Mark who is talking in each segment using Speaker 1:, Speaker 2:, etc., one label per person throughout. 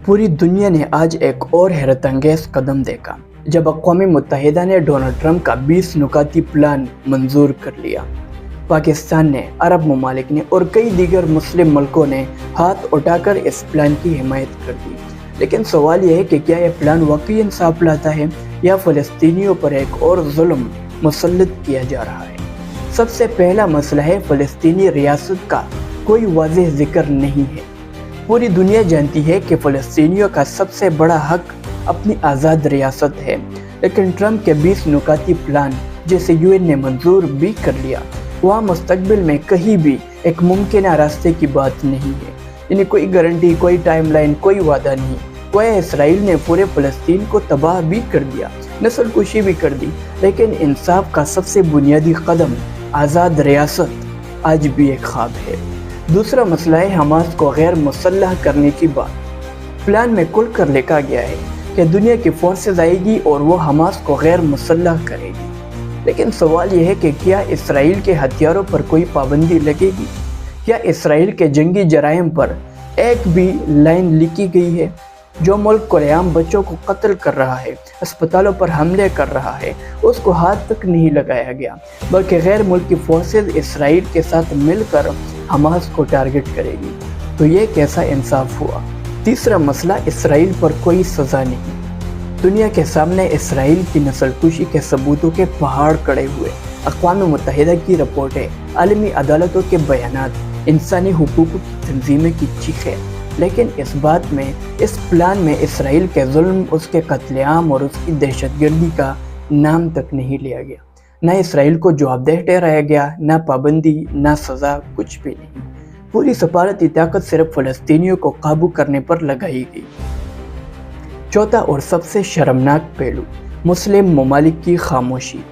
Speaker 1: पूरी दुनिया ने आज एक और हैरत अंगेज कदम देखा जब अक़वाम मुत्तहिदा ने डोनाल्ड ट्रंप का 20 नुकाती प्लान मंजूर कर लिया। पाकिस्तान ने, अरब ममालिक ने और कई दीगर मुस्लिम मुल्कों ने हाथ उठाकर इस प्लान की हिमायत कर दी। लेकिन सवाल यह है कि क्या यह प्लान वाकई इंसाफ लाता है या फ़लस्तीनियों पर एक और जुल्म मुसल्लत किया जा रहा है। सबसे पहला मसला है फ़लस्तीनी रियासत का कोई वाज़ेह ज़िक्र नहीं है। पूरी दुनिया जानती है कि फ़लस्तीनियों का सबसे बड़ा हक अपनी आज़ाद रियासत है, लेकिन ट्रंप के 20 नुकाती प्लान जिसे यूएन ने मंजूर भी कर लिया, वहाँ मुस्तकबिल में कहीं भी एक मुमकिन रास्ते की बात नहीं है। यानी कोई गारंटी, कोई टाइमलाइन, कोई वादा नहीं। वह इसराइल ने पूरे फ़लस्तीन को तबाह भी कर दिया, नस्ल कुशी भी कर दी, लेकिन इंसाफ का सबसे बुनियादी कदम आज़ाद रियासत आज भी एक ख्वाब है। दूसरा मसला है हमास को गैर मुसल्लह करने की बात। प्लान में खुल कर लिखा गया है कि दुनिया की फोर्सेस आएगी और वो हमास को गैर मुसल्लह करेगी। लेकिन सवाल यह है कि क्या इसराइल के हथियारों पर कोई पाबंदी लगेगी? क्या इसराइल के जंगी जराइम पर एक भी लाइन लिखी गई है? जो मुल्क खुलेआम बच्चों को कत्ल कर रहा है, अस्पतालों पर हमले कर रहा है, उसको हाथ तक नहीं लगाया गया, बल्कि गैर मुल्की फोर्सेस इसराइल के साथ मिलकर हमास को टारगेट करेगी। तो ये कैसा इंसाफ हुआ? तीसरा मसला, इसराइल पर कोई सज़ा नहीं। दुनिया के सामने इसराइल की नस्लकुशी के सबूतों के पहाड़ खड़े हुए। अक़वाम मुत्तहिदा की रिपोर्टें, आलमी अदालतों के बयानात, इंसानी हुकूक की तंजीमें की चीखें, लेकिन इस बात में, इस प्लान में इसराइल के जुल्म, उसके कत्लेआम और उसकी दहशतगर्दी का नाम तक नहीं लिया गया। ना इसराइल को जवाबदेह ठहराया गया, ना पाबंदी, ना सज़ा, कुछ भी नहीं। पूरी सफारती ताकत सिर्फ फ़लस्तीनियों को काबू करने पर लगाई गई। चौथा और सबसे शर्मनाक पहलू, मुस्लिम ममालिक की खामोशी।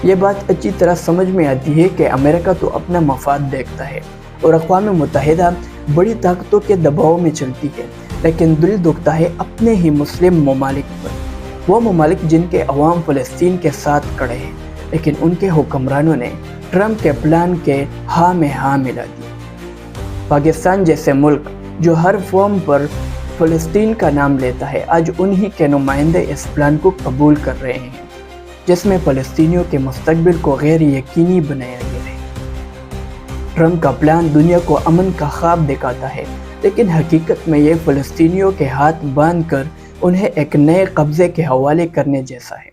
Speaker 1: ये बात अच्छी तरह समझ में आती है कि अमेरिका तो अपना मफाद देखता है और अक़वाम मुत्तहिदा बड़ी ताकतों के दबाव में चलती है, लेकिन दिल दुखता है अपने ही मुस्लिम ममालिक पर। वो ममालिक जिनके अवाम फ़लस्तीन के साथ खड़े हैं, लेकिन उनके हुक्मरानों ने ट्रंप के प्लान के हाँ में हाँ मिला दी। पाकिस्तान जैसे मुल्क जो हर फॉर्म पर फ़लस्तीन का नाम लेता है, आज उन्हीं के नुमाइंदे इस प्लान को कबूल कर रहे हैं, जिसमें फ़लस्तीनियों के मुस्तकबिल को गैर यकीनी बनाया गया है। ट्रंप का प्लान दुनिया को अमन का ख्वाब दिखाता है, लेकिन हकीकत में ये फ़लस्तीनियों के हाथ बांध कर उन्हें एक नए कब्ज़े के हवाले करने जैसा है।